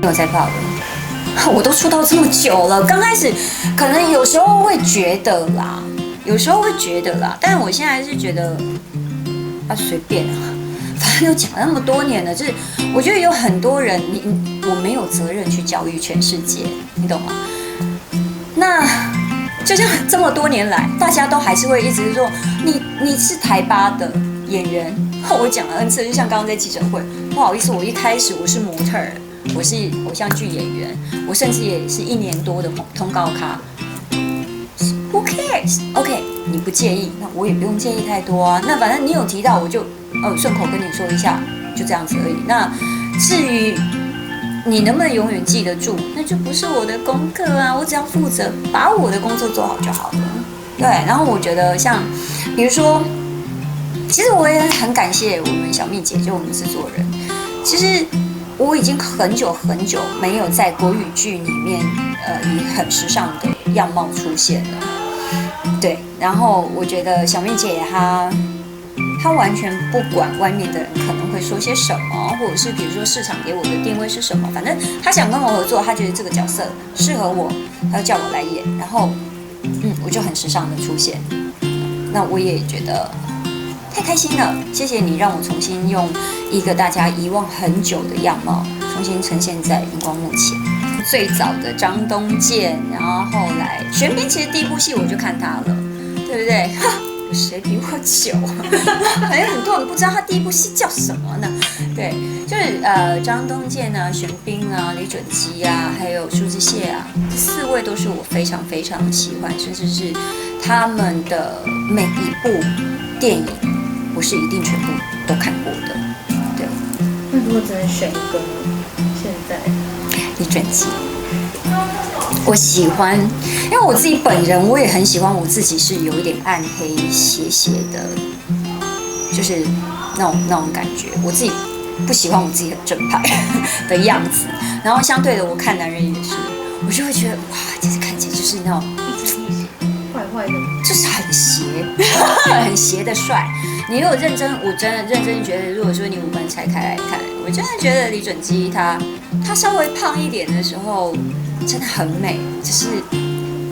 没有在怕的。我都出道这么久了，刚开始可能有时候会觉得啦，但是我现在是觉得随便啊，反正都讲了那么多年了，就是我觉得有很多人，我没有责任去教育全世界，你懂吗？那就像这么多年来，大家都还是会一直说你是台8的演员，我讲了 N 次，就像刚刚在记者会，不好意思，我一开始我是模特儿，我是偶像剧演员，我甚至也是1年多的通告咖。Who cares? OK， 你不介意，那我也不用介意太多啊。那反正你有提到，我就顺口跟你说一下，就这样子而已。那至于你能不能永远记得住，那就不是我的功课啊。我只要负责把我的工作做好就好了。对，然后我觉得像，比如说，其实我也很感谢我们小蜜姐，就我们制作人。其实我已经很久没有在国语剧里面，以很时尚的样貌出现了。对，然后我觉得小蜜姐她完全不管外面的人可能会说些什么，或者是比如说市场给我的定位是什么，反正她想跟我合作，她觉得这个角色适合我，她就叫我来演，然后我就很时尚的出现。那我也觉得太开心了，谢谢你让我重新用一个大家遗忘很久的样貌重新呈现在荧光幕前。最早的张东健，然后后来玄彬，其实第一部戏我就看他了，对不对？有谁比我久？好像很多人不知道他第一部戏叫什么呢？对，就是张东健啊、玄彬啊、李准基啊，还有苏志燮啊，4位都是我非常喜欢，甚至是他们的每一部电影，我是一定全部都看过的。对。那如果只能选一个呢？现在李准基，我喜欢，因为我自己本人我也很喜欢我自己是有一点暗黑邪的，就是那种感觉。我自己不喜欢我自己很正派的样子，然后相对的，我看男人也是，我就会觉得哇，就是看起来就是那种坏的，就是很邪，很邪的帅。你如果认真，我真的认真觉得，如果说你五官拆开来看，我真的觉得李准基他稍微胖一点的时候，真的很美，就是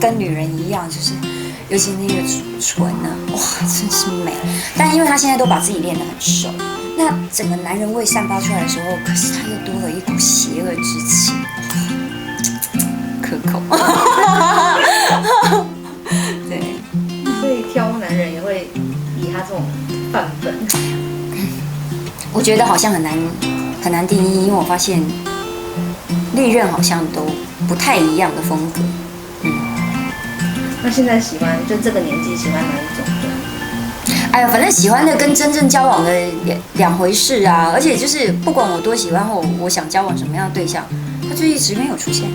跟女人一样，就是尤其那个唇啊，哇，真是美。但因为他现在都把自己练得很瘦，那整个男人味散发出来的时候，可是他又多了一股邪恶之气，可口。对，所以挑男人也会以他这种范本。我觉得好像很难定义，因为我发现历任好像都不太一样的风格。那现在喜欢就这个年纪喜欢哪一种的？哎呀，反正喜欢的跟真正交往的两回事啊！而且就是不管我多喜欢或我想交往什么样的对象，他就一直没有出现。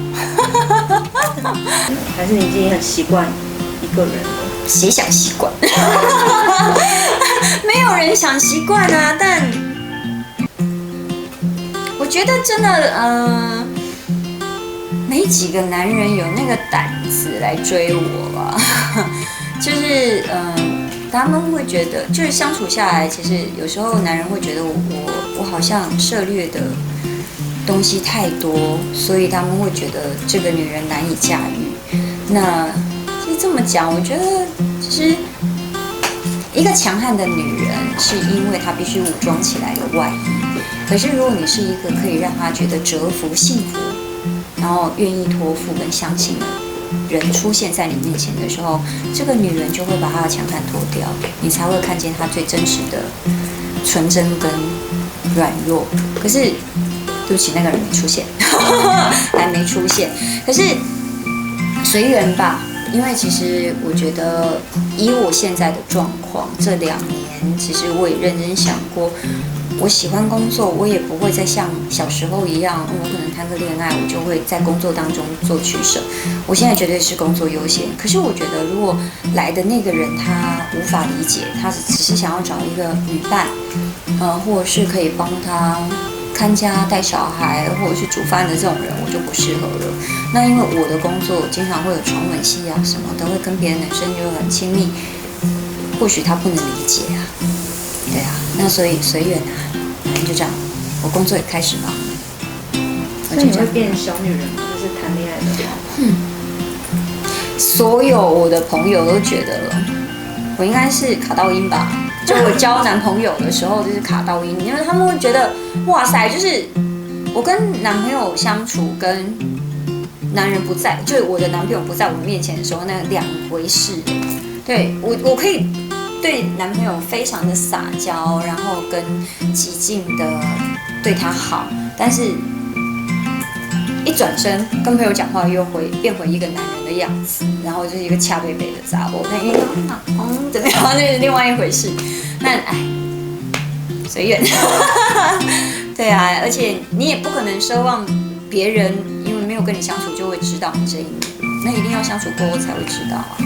还是你已经很习惯一个人了？谁想习惯？没有人想习惯啊！但我觉得真的，没几个男人有那个胆子来追我吧。就是他们会觉得，就是相处下来，其实有时候男人会觉得我好像涉猎的东西太多，所以他们会觉得这个女人难以驾驭。那其实这么讲，我觉得其实一个强悍的女人，是因为她必须武装起来的外衣。可是如果你是一个可以让她觉得折服、幸福，然后愿意托付跟相信的人出现在你面前的时候，这个女人就会把她的强悍脱掉，你才会看见她最真实的纯真跟软弱。可是对不起，那个人没出现，还没出现。可是随缘吧，因为其实我觉得以我现在的状况，这2年其实我也认真想过，我喜欢工作，我也不会再像小时候一样，我可能谈个恋爱，我就会在工作当中做取舍。我现在绝对是工作优先。可是我觉得，如果来的那个人他无法理解，他只是想要找一个女伴，或者是可以帮他看家带小孩或者是煮饭的这种人，我就不适合了。那因为我的工作经常会有床吻戏啊什么的，会跟别的男生就很亲密，或许他不能理解啊，对啊，那所以随缘啊，反正就这样，我工作也开始忙了，所以你会变小女人吗？就是谈恋爱的话，所有我的朋友都觉得了，我应该是卡到音吧。就我交男朋友的时候，就是卡到音，因为他们会觉得，哇塞，就是我跟男朋友相处，跟男人不在，就是我的男朋友不在我面前的时候，那两回事。对我可以对男朋友非常的撒娇，然后跟极尽的对他好，但是一转身跟朋友讲话又变回一个男人的样子，然后就是一个恰贝贝的杂货，那怎么样，那是另外一回事。那哎，随缘。对啊，而且你也不可能奢望别人因为没有跟你相处就会知道你这一面，那一定要相处过后才会知道啊。